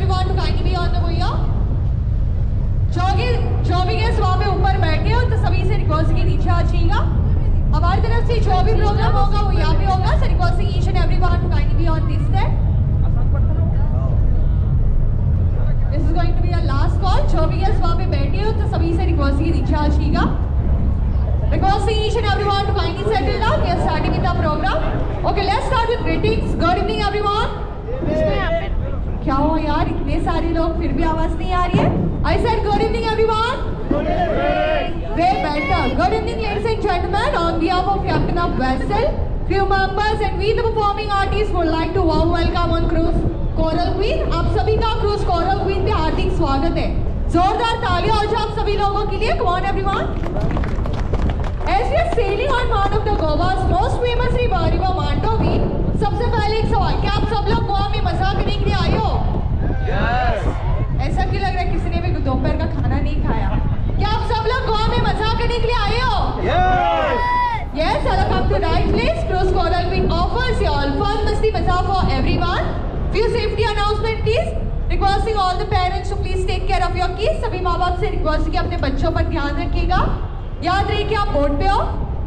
everyone to kindly be on the भैया जो भी गेस्ट वहाँ पे ऊपर बैठे हो तो सभी से रिक्वेस्ट की नीचे आ जाइएगा। हमारी तरफ से जो भी प्रोग्राम होगा वो यहाँ पे होगा। So requesting each and everyone to kindly be on this set. This is going to be our last call. जो भी गेस्ट वहाँ पे बैठे हो तो सभी से रिक्वेस्ट की नीचे आ जाइएगा। Requesting each and everyone to kindly settle down. We are starting with our program. Okay, let's start with greetings. Good evening, everyone. क्या हुआ यार, इतने सारे लोग फिर भी आवाज नहीं आ रही है? I said good evening, everyone. Good evening. Way better. Good evening, ladies and gentlemen. On behalf of Captain of Vessel, crew members, and we the performing artists would like to warm welcome on cruise Coral Queen. आप सभी का cruise Coral Queen पे हार्दिक स्वागत है। जोरदार तालियां हो जाए आप सभी लोगों के लिए। Come on, everyone. As we are sailing on one of the Goa's most famous river, River Mandovi, सबसे पहले एक सवाल, क्या आप सब लोग गोवा में मजा करने के लिए आए हो? Yes. ऐसा क्यों लग रहा है किसी ने भी दोपहर का खाना नहीं खाया? क्या आप सब लोग गोवा में मजा करने के लिए आए हो? Yes. Yes, I'll come to right place. Cruise Coral Queen offers you all fun, masti, maza for everyone. Few safety announcement, please. Requesting all the parents to please take care of your kids. सभी माँ बाप से request की अपने बच्चों पर ध्यान रखिएगा। याद रहे कि आप बोट पे हो।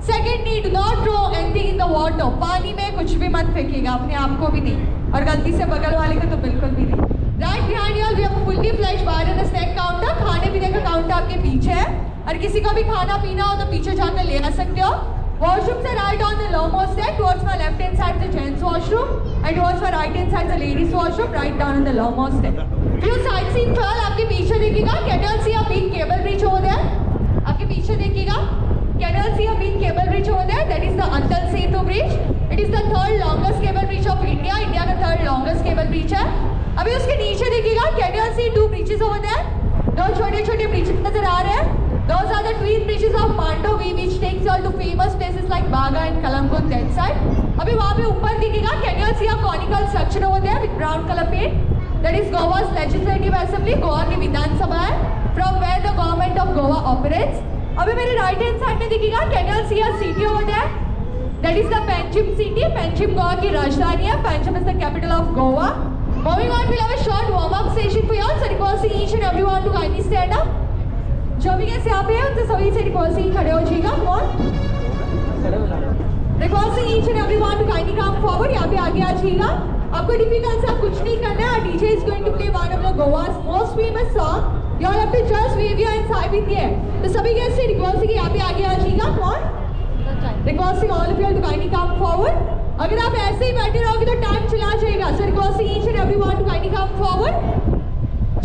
Secondly, do not throw anything in the water. पानी में कुछ भी मत फेंकिएगा, अपने आप को भी नहीं और गलती से बगल वाले को तो बिल्कुल भी नहीं। Right behind you, we have a fully fledged bar and a snack counter. खाने पीने का काउंटर आपके पीछे है और किसी को भी खाना पीना हो तो पीछे जाकर ले आ सकते हो। Washroom से right on the lowermost deck, towards my left hand side the gents washroom and towards my right hand side the ladies washroom, right down on the lowermost deck. Few sightseeing trail आपके पीछे देखिएगा। Can you see a big cable bridge over there? आपके पीछे देखिएगा। Can you see a big cable bridge over there? That is the Atal Setu Bridge. It is the third longest cable bridge of India. India का third longest cable bridge है। अभी उसके नीचे देखिएगा। Can you see two bridges over there? दो छोटे-छोटे bridges नजर आ रहे हैं। Those are the twin bridges of Mandovi, which takes you all to famous places like Baga and Kalamgund that side. अभी वहाँ पे ऊपर देखिएगा। Can you see a conical structure over there with brown color paint? That is Goa's Legislative Assembly. Goa की विधान सभा है। From where the government of Goa operates. अभी मेरे right hand side में देखिएगा। Can you see a city over there? That is the Panjim city. Panjim Goa की राजधानी है। Panjim is the capital of Goa. Moving on, we'll have a short warm up session for you all. So requesting each and everyone to kindly stand up. जो भी guest यहाँ पे हैं उनसे सभी से रिक्वेस्टिंग खड़े हो जाइएगा। कौन? Requesting each and everyone to kindly come forward. यहाँ पे आगे आ जाइएगा। आपको डिफिकल्ट से कुछ नहीं करना है। DJ is going to play one of the Goa's most famous song. You all have to just wave your hands high with the air. तो सभी गेस्ट से रिक्वेस्ट है कि यहाँ पे आगे आ जाइएगा। कौन? Requesting all of you to kindly come forward. अगर आप ऐसे ही बैठे रहोगे तो टाइम चला जाएगा। So requesting each and everyone to kindly come forward.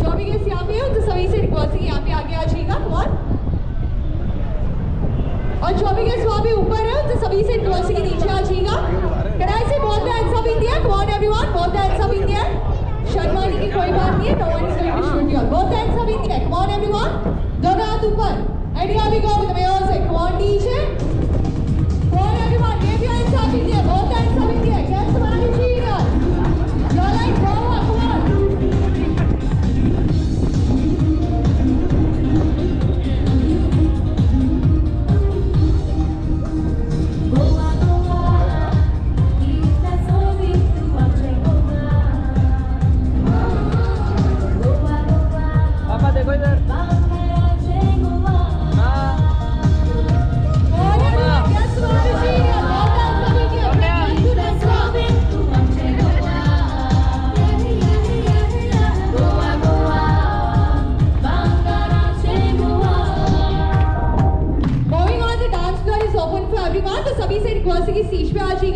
जो भी गेस्ट यहाँ पे हैं तो सभी से रिक्वेस्ट है कि यहाँ पे आगे आ जाइएगा। कौन? और जो भी गेस्ट वहाँ पे ऊपर है तो सभी से रिक्वेस्ट है कि नीचे आ जाइएगा। Can I say both the hands up in the air? Come on everyone, both the hands up in the air. शर्माने की कोई बात नहीं है। No one is going to shoot you all. Both hands up in the air. Come on everyone. दोनों हाथ ऊपर. And here we go with the music. Come on DJ. Come on everyone. Wave your hands up in the air. Both hands up in the air. Get some energy in us. You're like Goa. Come on.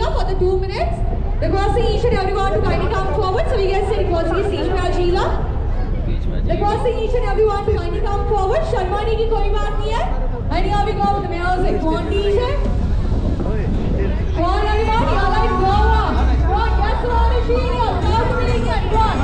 For the 2 minutes, requesting each and everyone to kindly come forward. So we can say requesting seat पे आ जाइएगा। Requesting each and everyone to kindly come forward. शर्माने की कोई बात नहीं है। And here we go with the music. Come on DJ. Come on everyone. You're like Goa. Come on, get some energy in us. Now to bring it. Come on.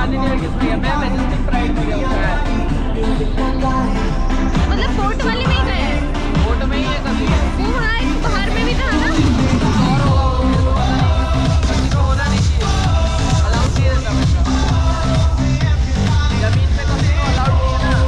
जाने नहीं किस में मैं मैजेस्टिक प्राइड में गया मतलब fort वाले में ही गए हैं? फोर्ट में ही है कभी वो वहाँ बाहर में भी था ना? और किसी को होना नहीं चाहिए, अलाउड नहीं रहता वैसा, जमीन पे कभी को अलाउड नहीं है ना।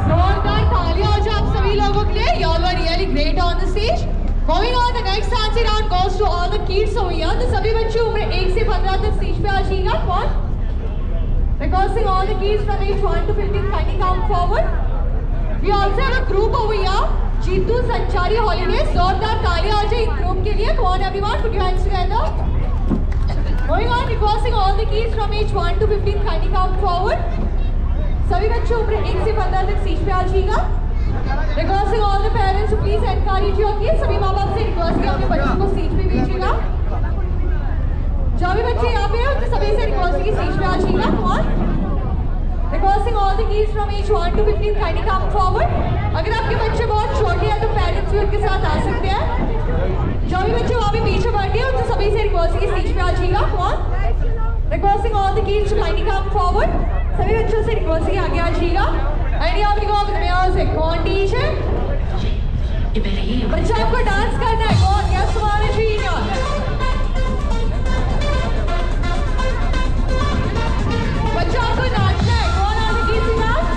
जोरदार तालियां हो जाए आप सभी लोगों के लिए. You all were really great on the stage. Moving on, the next fancy round goes to all the kids over here. तो सभी बच्चे उम्र 1 से 15 तक स्टेज पे आ जाइएगा. Come. Requesting all the kids from age 1 to 15 kindly come forward. We also have a group over here. Jitu संचारी हॉलीडेज. जोरदार तालियां हो जाए इस ग्रुप के लिए. Come on everyone, put your hands together. Moving on, requesting all the kids from age 1 to 15 kindly come forward. सभी बच्चे उम्र 1 से 15 तक स्टेज पे आ जाइएगा. Requesting all the parents to please encourage your kids. सभी माँ बाप से रिक्वेस्ट है अपने बच्चों को स्टेज पे भेजिएगा. जो भी बच्चे यहाँ पे हैं उनसे सभी से रिक्वेस्ट है कि स्टेज पे आ जाइएगा. Come on. Requesting all the kids from age 1 to 15 kindly come forward. अगर आपके बच्चे बहुत छोटे हैं तो पेरेंट्स भी उनके साथ आ सकते हैं. जो भी बच्चे वहाँ पे पीछे बैठे हैं उनसे सभी से रिक्वेस्ट है कि स्टेज पे आ जाइएगा. Come on. Requesting all the kids to kindly come forward. सभी बच्चों से रिक्वेस्ट है कि आगे आ जाइएगा. And here we go with the music. Come on, teacher. बच्चा आपको डांस करना है. Go on, yes, तुम्हारे junior. बच्चा आपको नाचना है. Go on, all the kids in dance.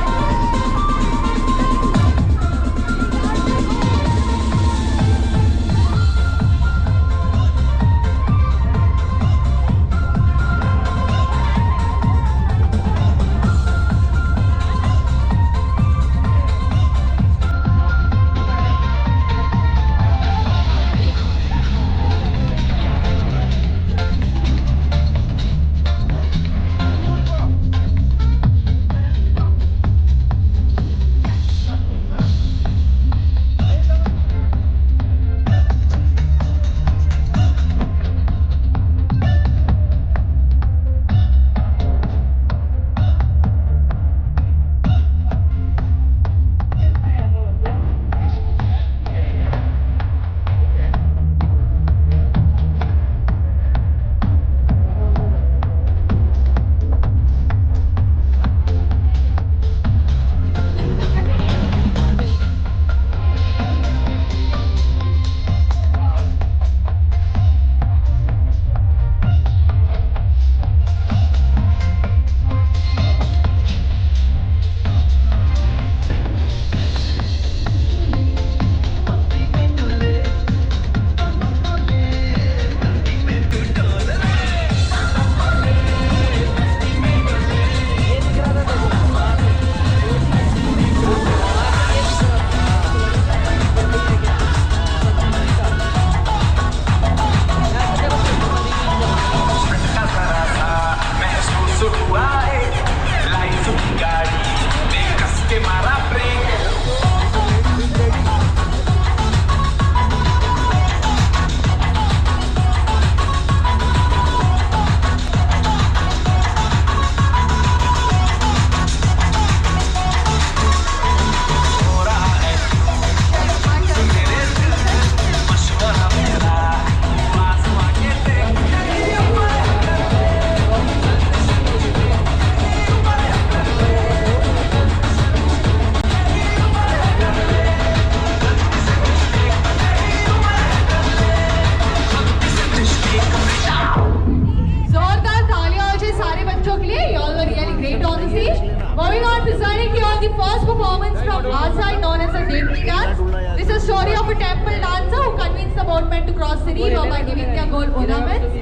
story of a temple dancer who convinced the boatman to cross the river by giving their gold ornaments.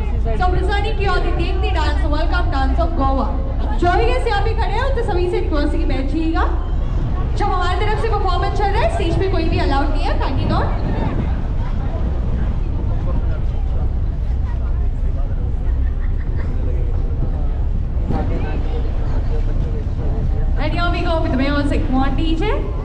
So presenting to you the Dekni dance, welcome dance of Goa. जो भी guest यहाँ पे खड़े हैं उनसे सभी से request है कि बैठिएगा. जब हमारी तरफ से परफॉर्मेंस चल रहा है स्टेज पे कोई भी अलाउड नहीं है, kindly note. music. Come on, DJ.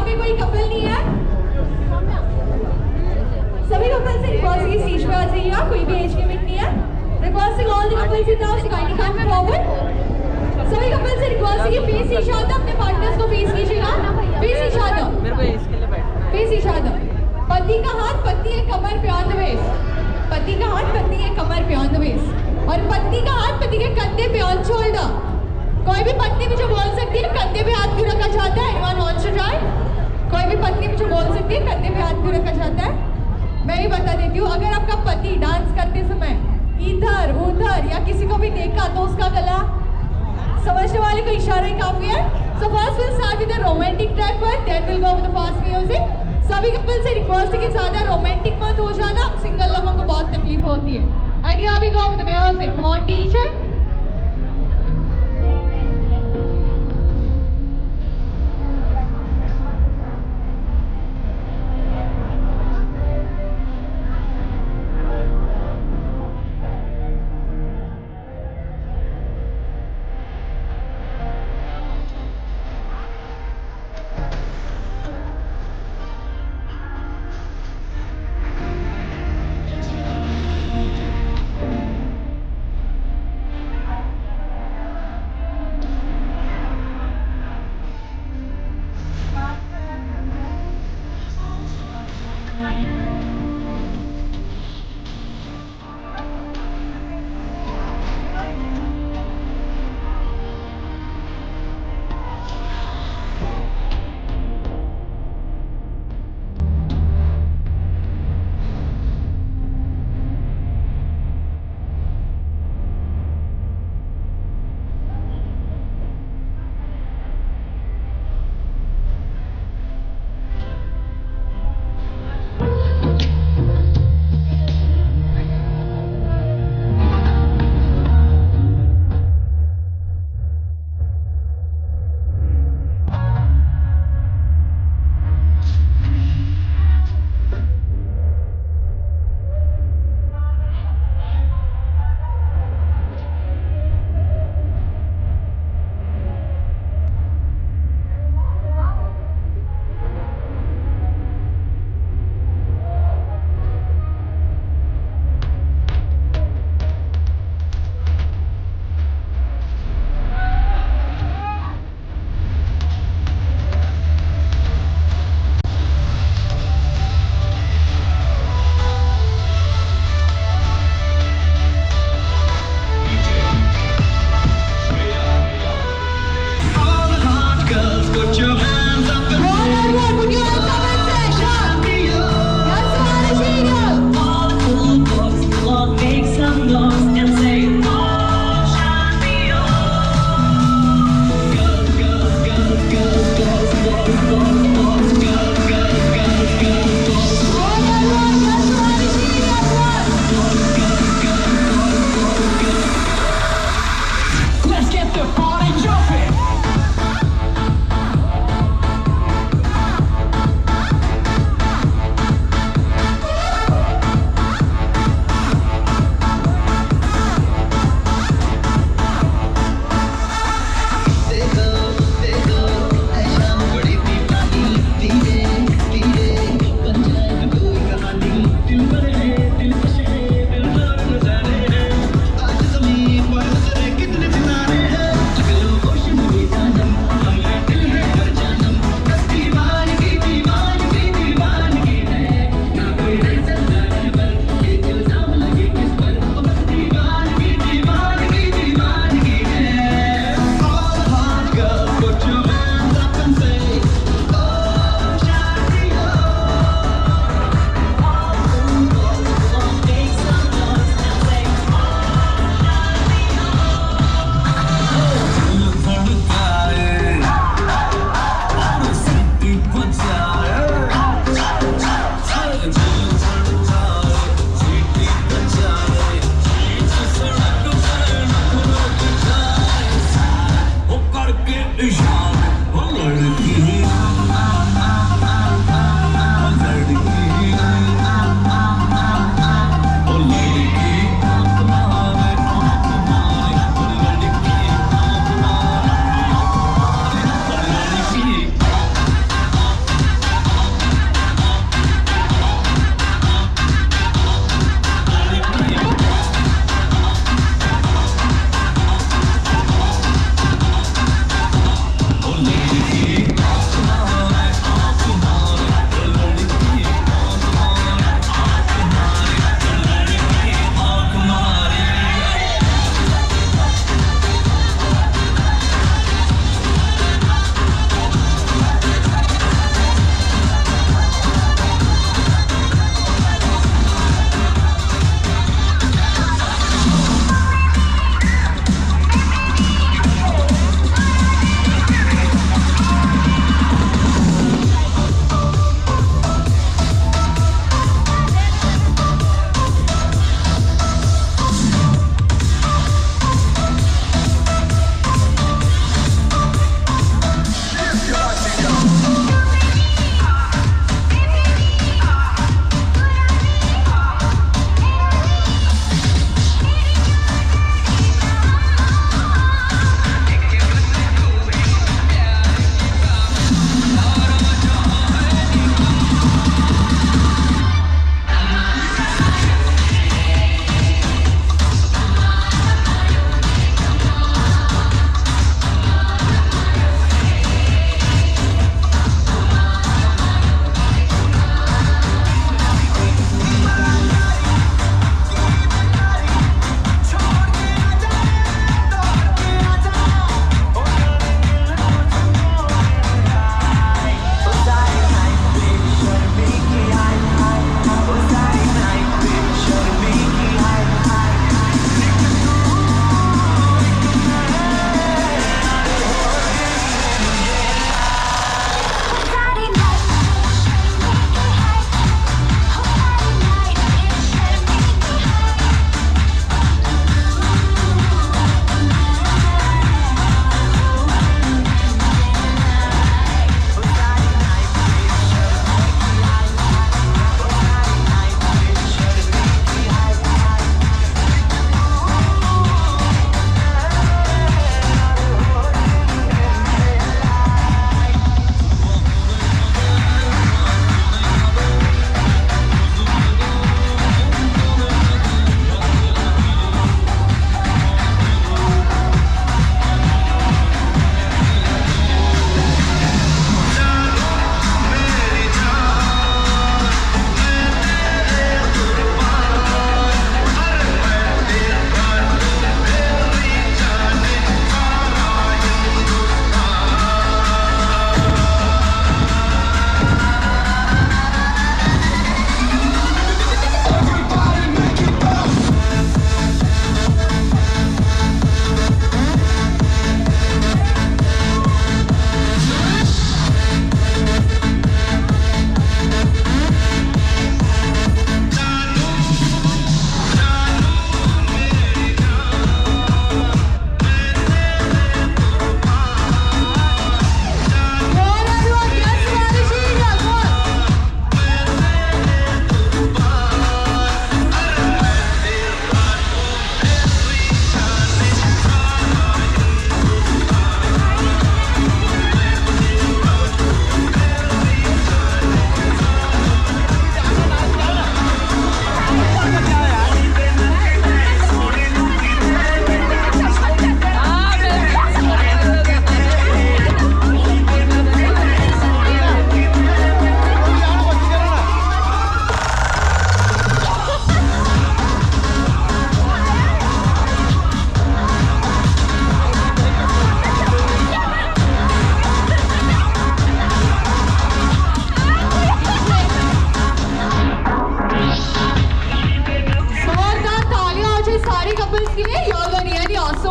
पे कोई कपल नहीं है? सभी कपल से रिक्वेस्ट की स्टेज पे आ जाइए, कोई भी एज लिमिट नहीं है। Requesting all the couples in now to kindly come forward. सभी कपल से रिक्वेस्ट है कि फेस इशारा अपने पार्टनर्स को फेस कीजिएगा, फेस इशारा, मेरे को इसके लिए बैठना है। फेस इशारा। पति का हाथ पत्नी है कमर पे ऑन द वेस्ट, पति का हाथ पत्नी है कमर पे ऑन द वेस्ट, और पत्नी का हाथ पति के कंधे पे ऑन शोल्डर। कोई भी पत्नी मुझे बोल सकती है कंधे पे हाथ क्यों रखा चाहता है? Anyone wants to try? कोई भी पत्नी मुझे बोल सकती है कंधे पे हाथ क्यों रखा चाहता है? मैं भी बता देती हूँ, अगर आपका पति डांस करते समय इधर उधर या किसी को भी देखा तो उसका गला समझने वाले को इशारा ही काफी है। So first will start with the romantic track, पर then will go with the fast music. सभी कपल से रिक्वेस्ट है कि ज्यादा रोमांटिक मत हो जाना, सिंगल लोगों को बहुत तकलीफ होती है। And here we go with the music. Come on teacher.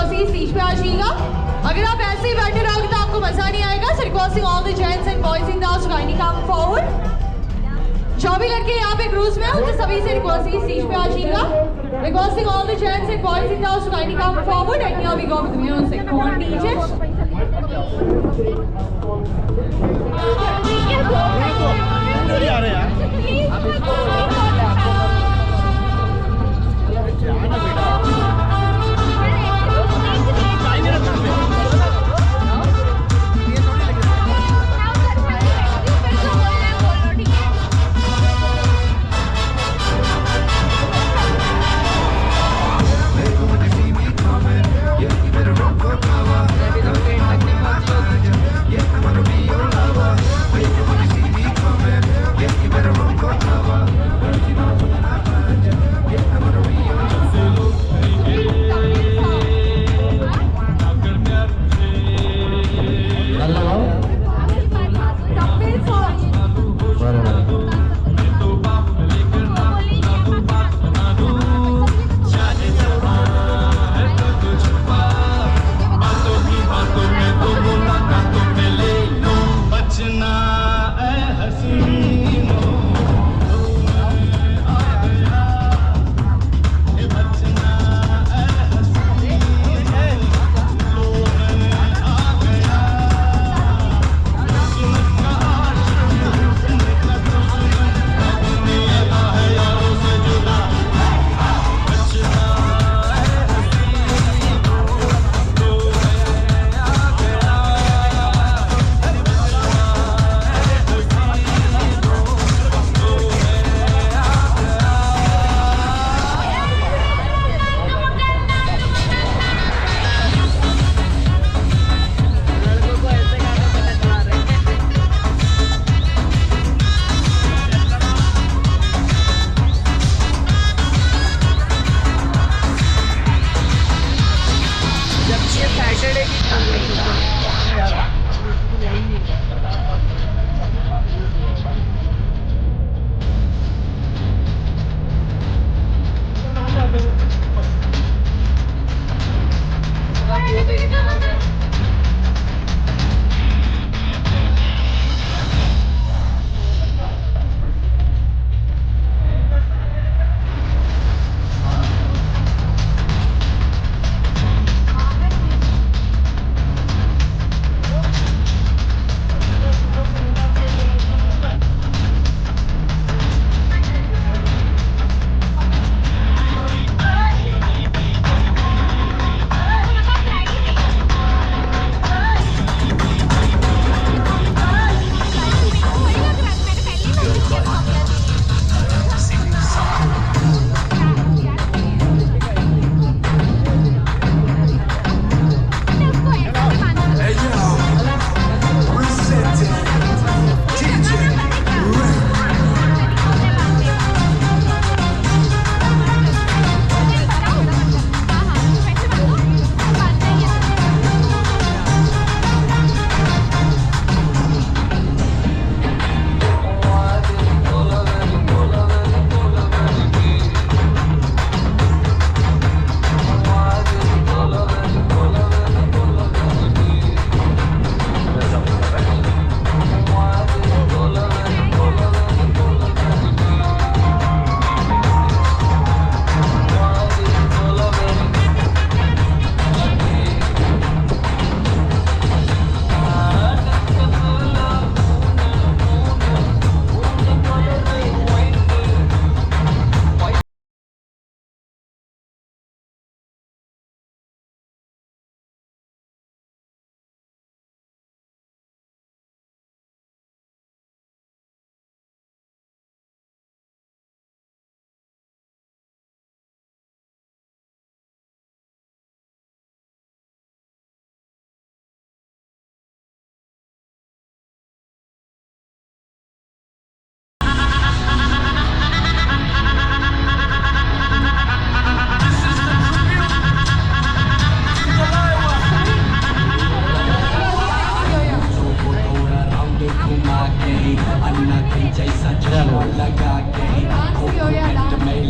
Requesting stage पे आ जाइएगा। अगर आप ऐसे ही बैठे रहोगे तो आपको मजा नहीं आएगा। So requesting all the gents and boys in the house to kindly come forward. जो भी लड़के यहाँ पे क्रूज में हो तो सभी से रिक्वेस्टिंग स्टेज पे आ जाइएगा। Requesting all the gents and boys in the house to kindly come forward and here we go with music. Come on DJ. आ रहे यार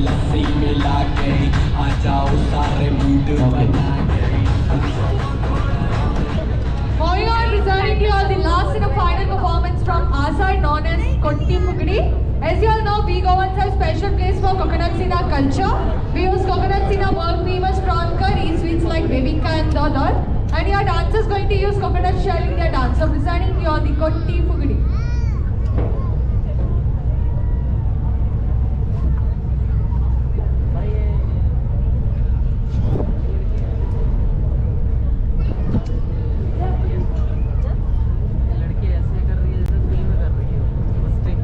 लस्सी मिला के आ जाओ सारे मुंड बना के presenting to you all the last and a final performance from our side known as Kotti Pugadi. As you all know, we Goans have special place for coconuts in our culture. We use coconuts in our world famous prawn curry, sweets like bebinka and dodol. And your dancers going to use coconut shell in their dance. So presenting to you all the Kotti Pugadi. लड़की ऐसे कर रही है जैसे film कर रही है Hosting,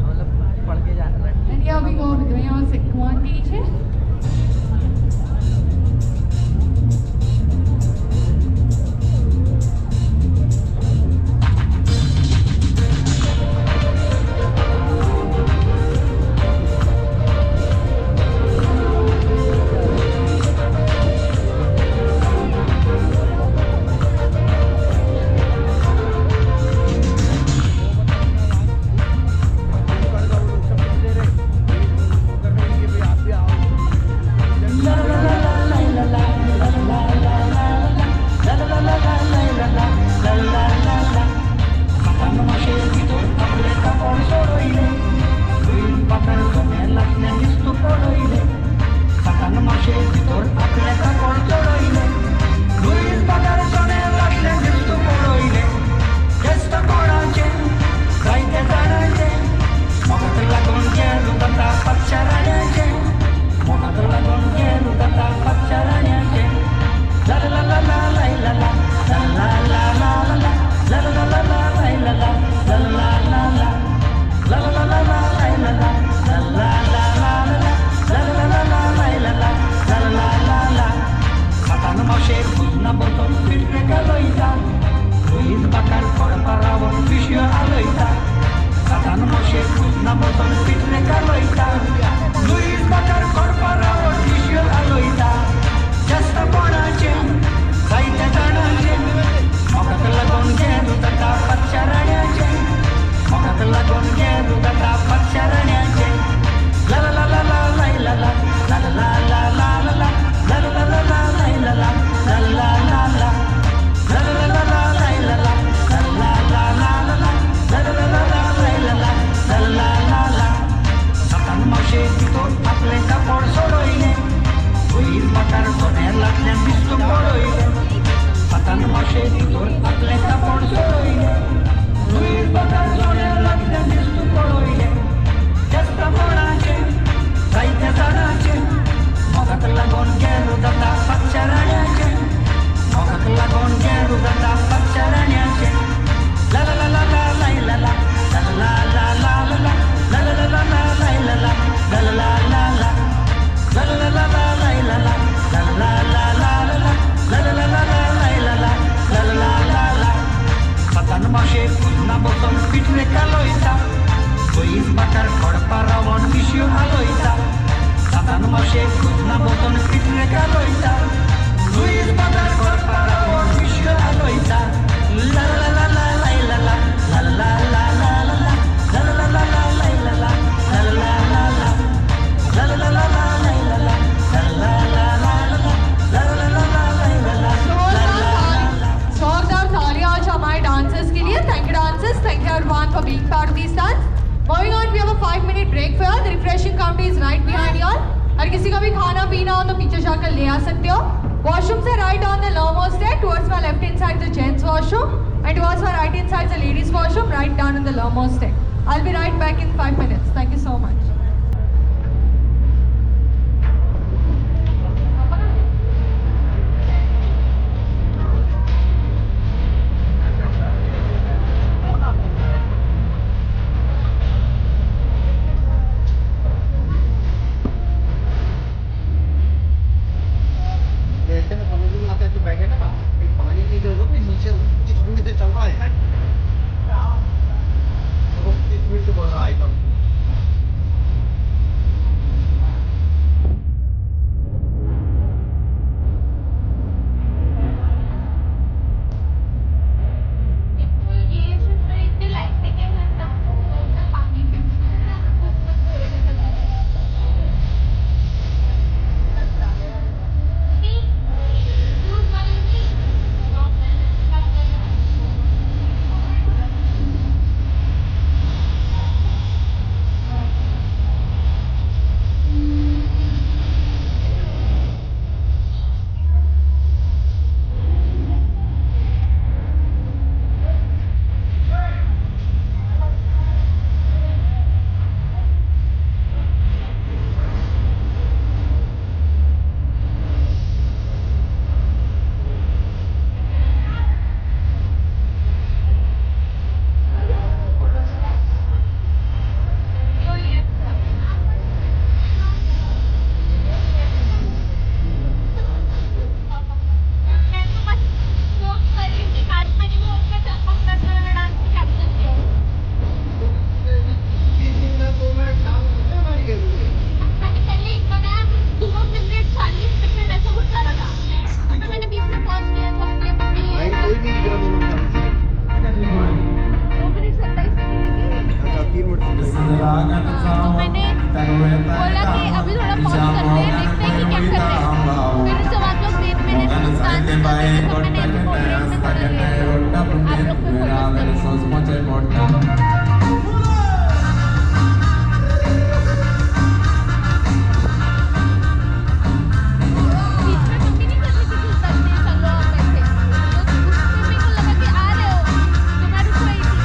मतलब पढ़ के जा रहा है And here we go with the music. One DJ. Washroom se right on the lowermost stair, towards my left hand side the gents washroom, and towards my right hand side the ladies washroom, right down on the lowermost stair. I'll be right back in 5 minutes. Thank you so much. तो मैंने बोला कि अभी थोड़ा pause करते हैं, देखते हैं कि क्या कर रहे हैं। फिर जब आप लोग देख मैंने डांस कर रहे थे तो मैंने ऐसे कोरियन में थोड़ा लिया। आप लोग पे फोकस करें। बीच में मम्मी नहीं कर रही थी कि करते चलो आप ऐसे, तो उसमें मेरे को लगा कि आ रहे हो तो मैं रुक रही थी।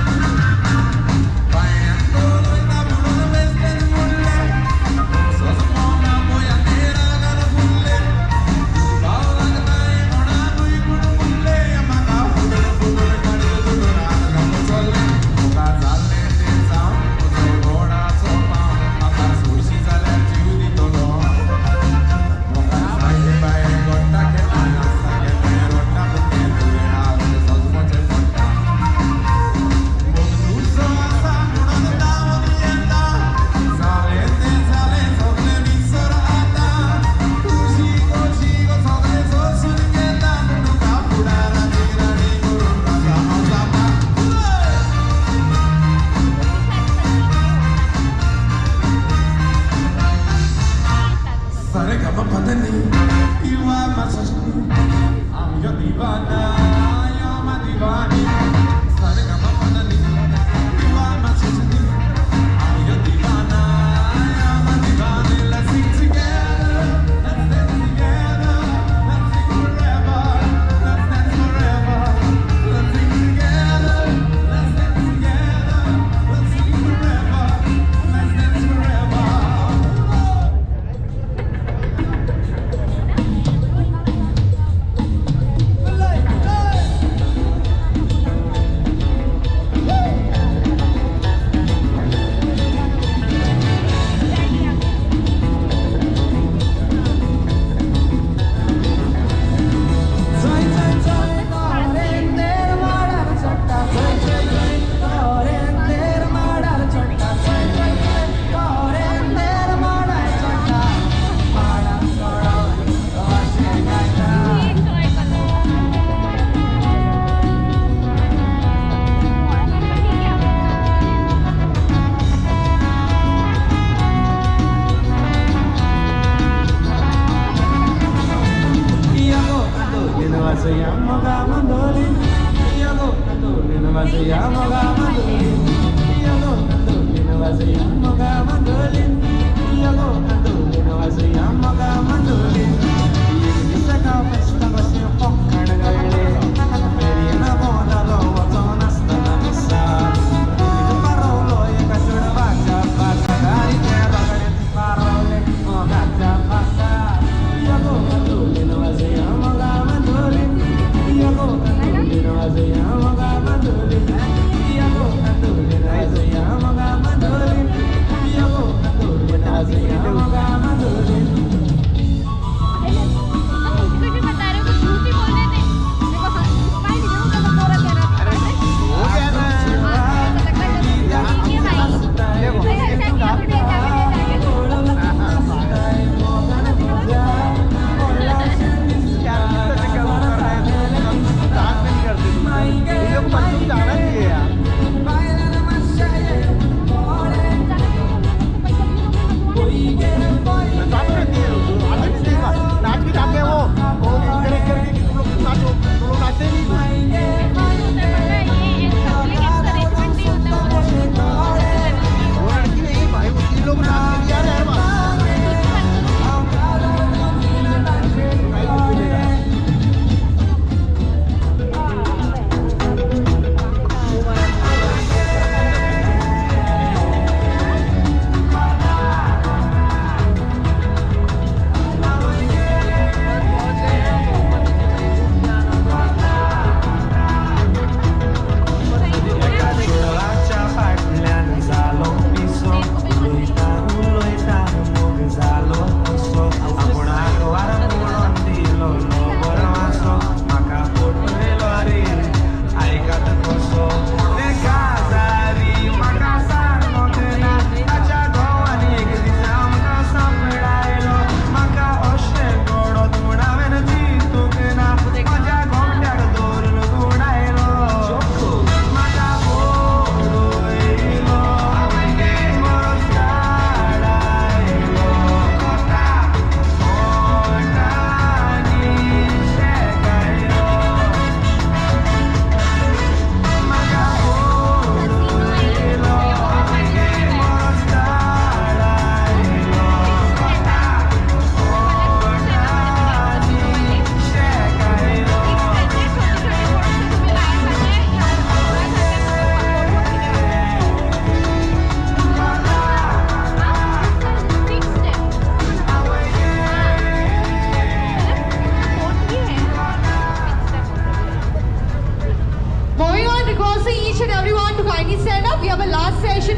मुझे भी पता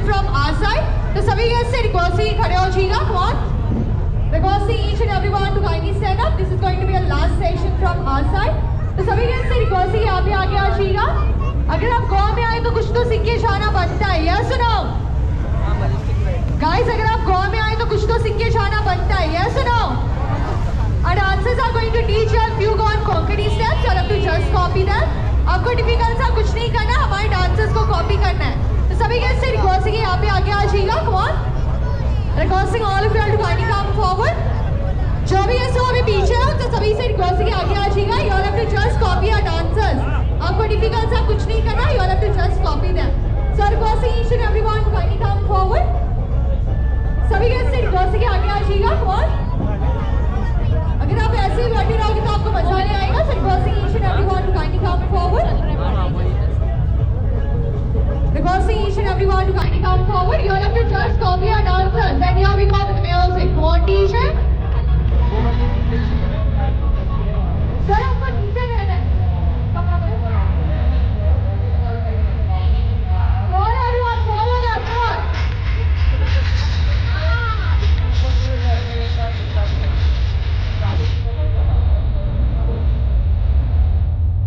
station from our side. तो सभी guests से request है खड़े हो जाइएगा. Come on. Request each and everyone to kindly stand up. This is going to be a last station from our side. तो सभी guests से request है आप भी आगे आ जाइएगा. अगर आप गोवा में आए तो कुछ तो सीख के जाना बनता है. Yes or no? Guys, अगर आप गोवा में आए तो कुछ तो सीख के जाना बनता है. Yes or no? Our dancers are going to teach you a few concrete steps. You'll have to just copy them. आपको डिफिकल्ट सा कुछ नहीं करना, हमारे डांसर्स को कॉपी करना है. तो सभी गेस्ट से रिक्वेस्ट है कि यहाँ पे आगे आ जाइएगा. Come on. Requesting all of you all to kindly come forward. जो भी गेस्ट हो अभी पीछे हो तो सभी से रिक्वेस्ट है कि आगे आ जाइएगा. You all have to just copy our dancers. आपको डिफिकल्ट सा कुछ नहीं करना. You all have to just copy them. So requesting each and everyone to kindly come forward. सभी गेस्ट से रिक्वेस्ट है कि आगे आ जाइएगा. Come on. अगर आप ऐसे ही बैठे रहोगे तो आपको मजा नहीं आएगा. So requesting each and everyone to kindly come forward. Requesting each and everyone to kindly come forward. You all have to just copy our dancers. Then here we go with the music. Come on, teacher. Sir, आपको नीचे रहना है. Come on. Come on, everyone, follow that. Come on.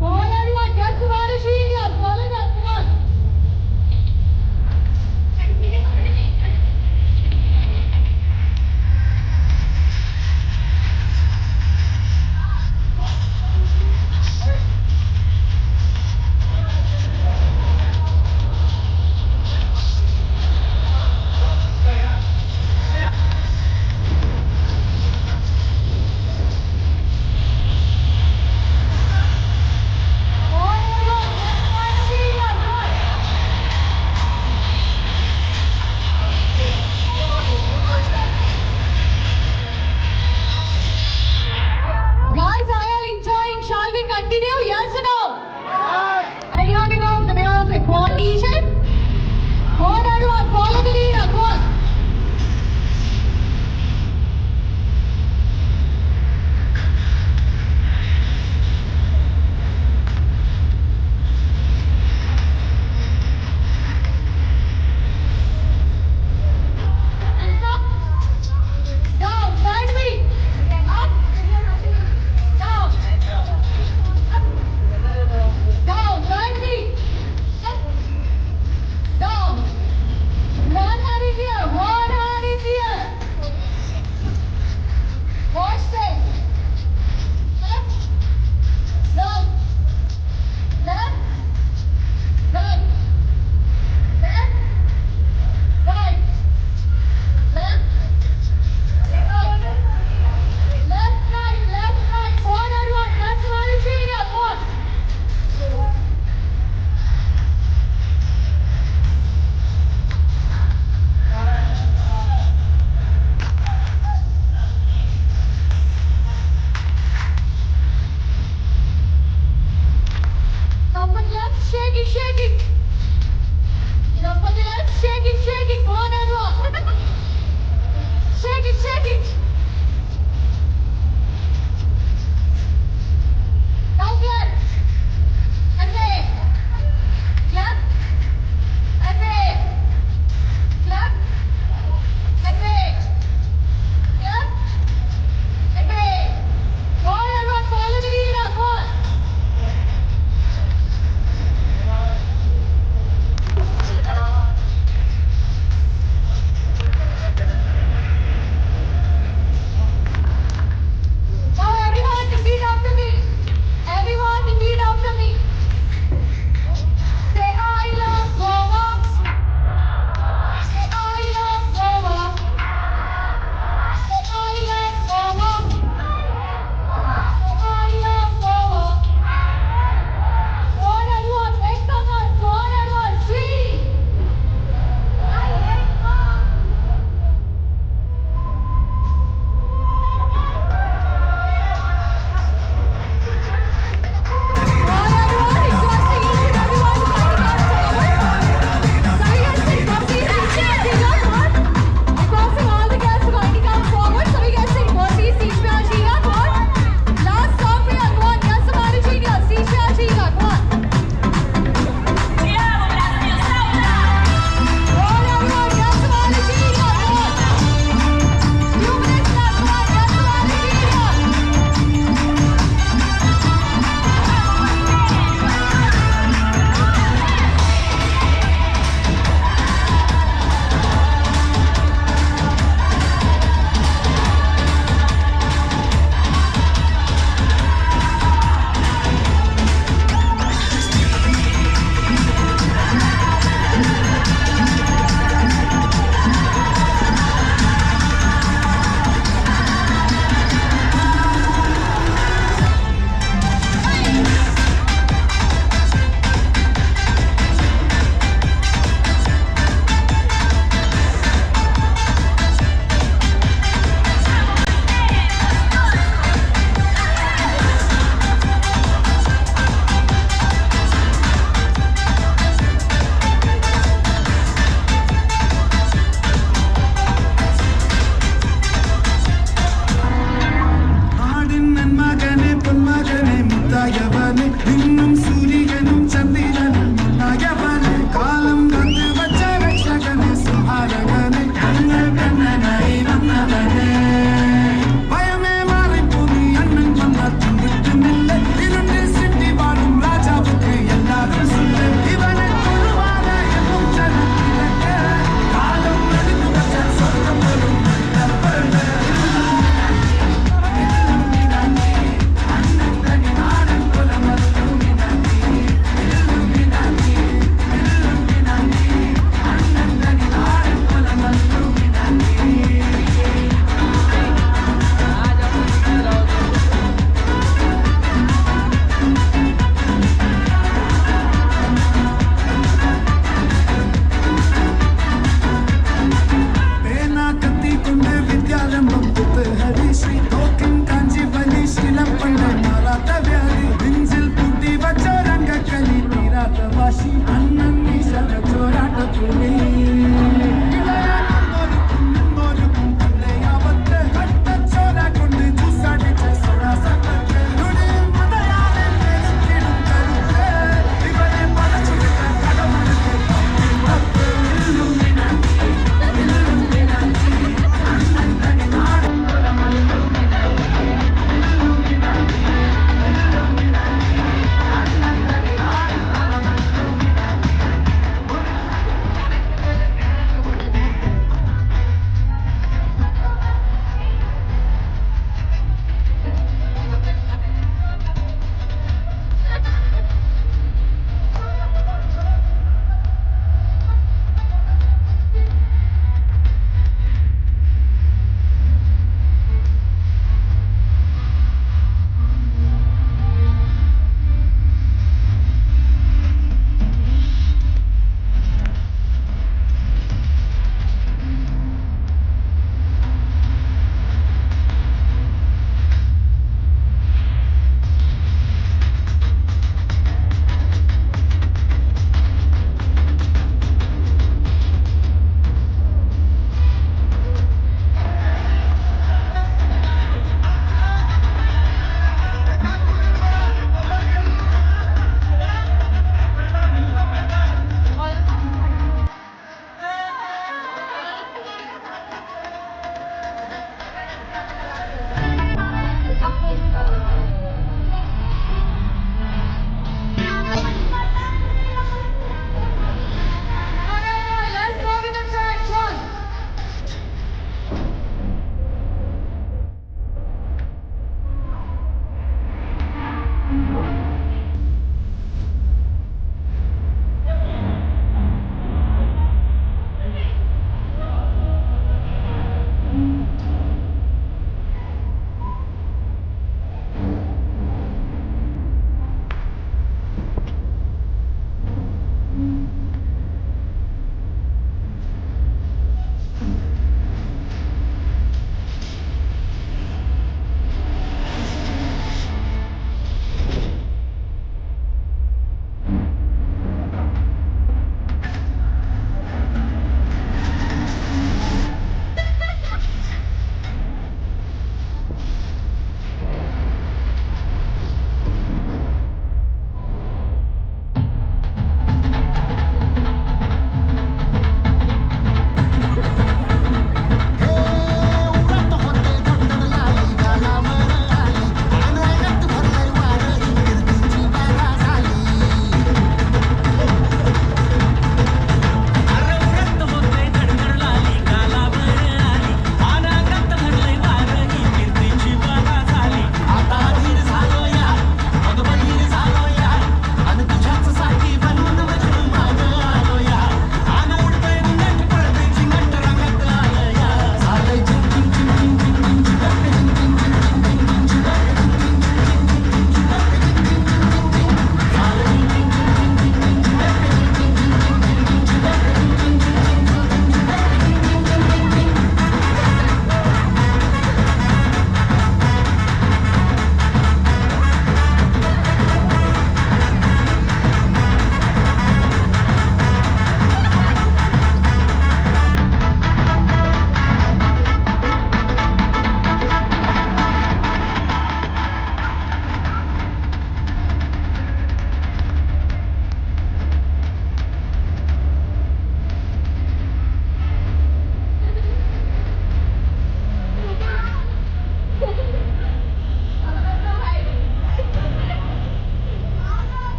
Follow everyone, get to the sheet. Follow that. Come on.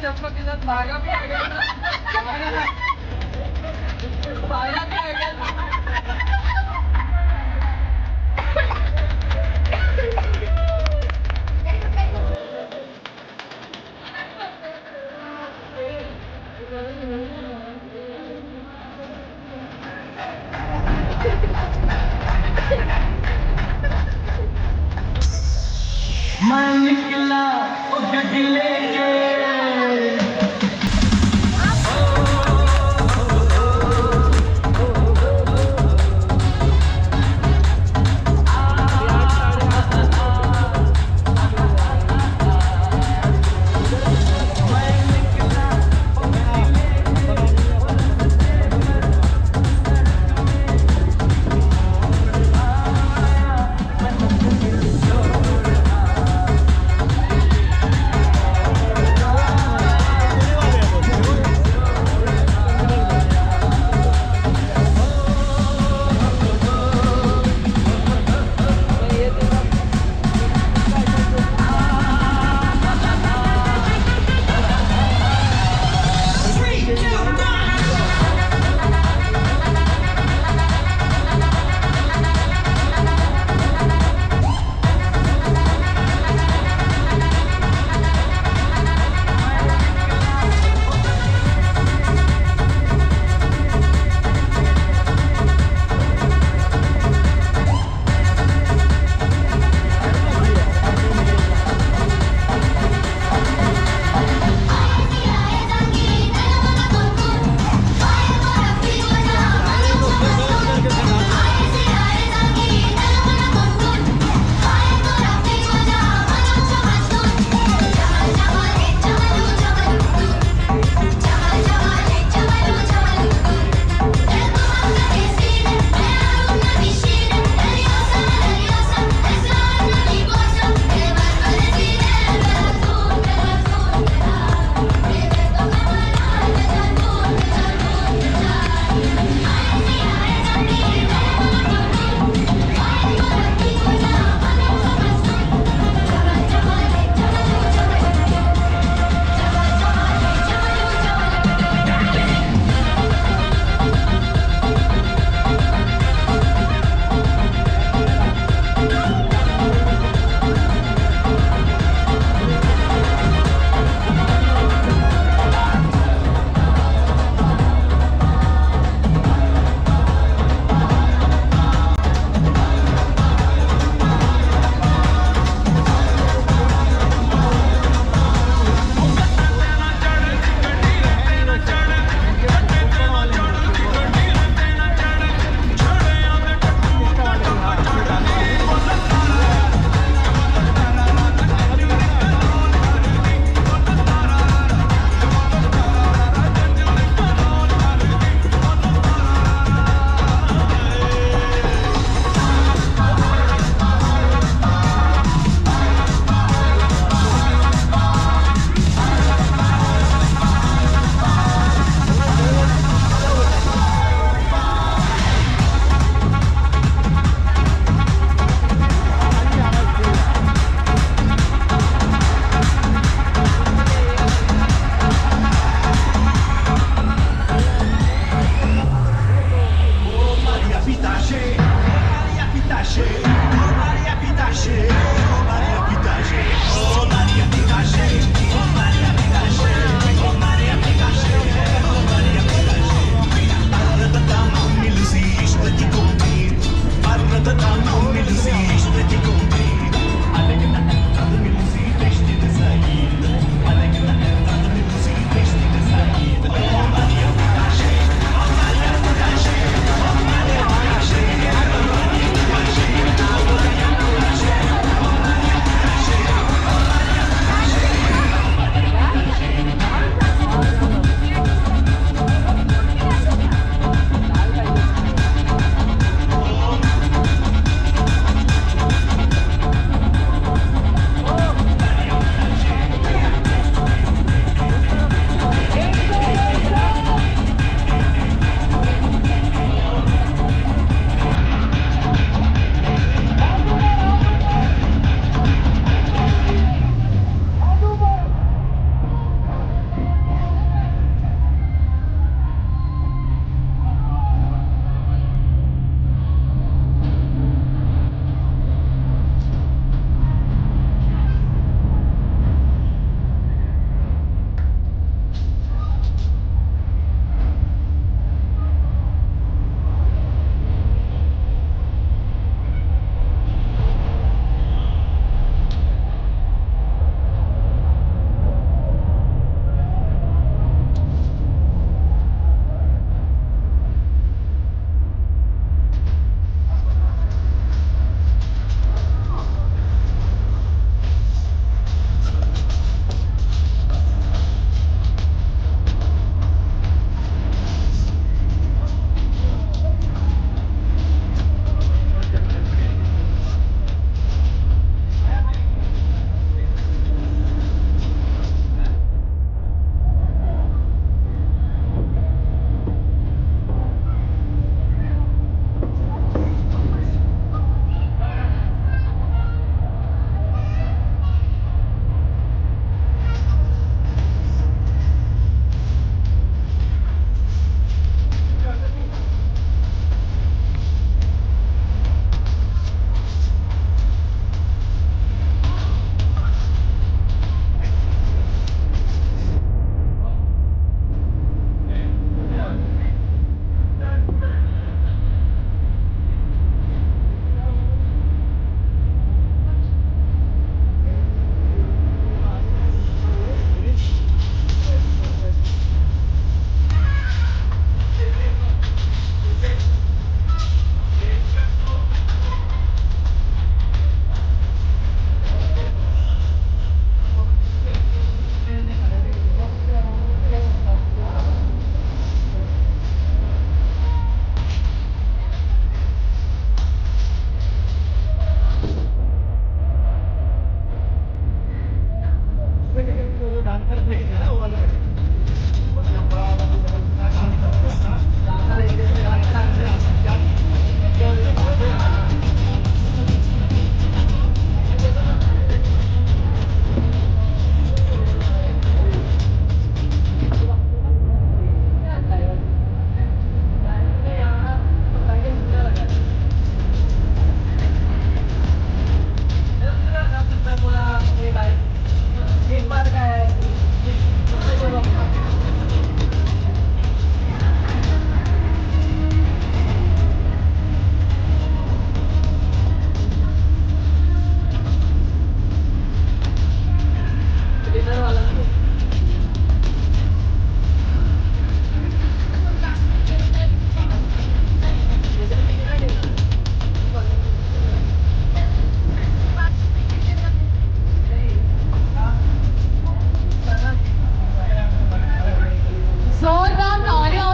चप्पल के साथ भागा भी आ गया ना, भागा भी आ गया ना। मैं निकला ओ गड्डी लेके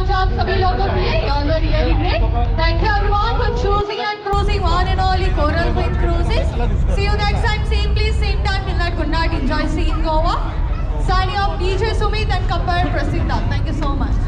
आज आप सभी लोगों के लिए you all were really great. Thank you everyone for choosing and cruising one and all Coral Queen Cruises. See you next time, same place, same time. Till that, good night. Enjoy seeing Goa. Signing off, DJ Sumit and Kapil Prasida. Thank you so much.